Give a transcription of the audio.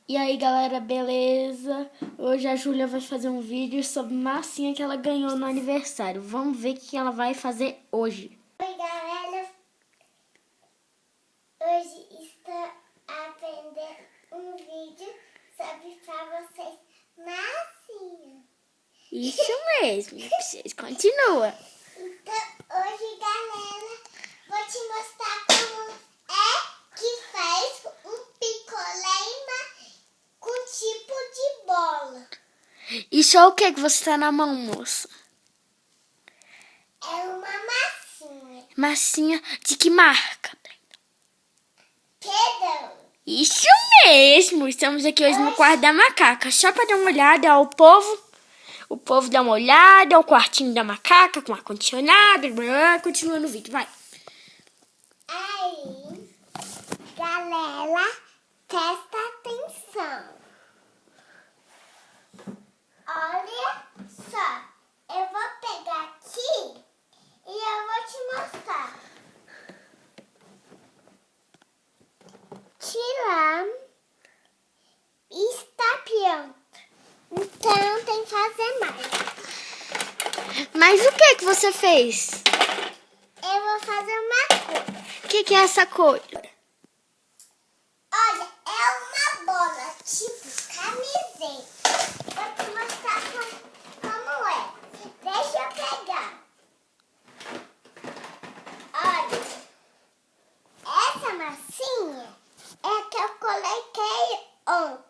E aí, galera, beleza? Hoje a Júlia vai fazer um vídeo sobre massinha que ela ganhou no aniversário. Vamos ver o que ela vai fazer hoje. Oi, galera. Hoje estou aprendendo um vídeo sobre para vocês massinha. Isso mesmo, vocês continuam. Então, hoje, galera, vou te mostrar como é que faz um picolé com tipo de bola. Isso é o que você tá na mão, moça? É uma massinha. Massinha de que marca? Perdão. Isso mesmo! Estamos aqui hoje no quarto da macaca. Só para dar uma olhada ao povo. O povo dá uma olhada, o quartinho da macaca com ar-condicionado. Continua no vídeo, vai. Aí, galera, presta atenção. Olha só, eu vou pegar aqui e eu vou te mostrar. Tirar está pronto. Então tem que fazer mais. Mas o que você fez? Eu vou fazer uma cor. O que é essa cor? Olha, é uma bola tipo camiseta. Vou te mostrar como é. Deixa eu pegar. Olha, essa massinha é que eu coloquei ontem.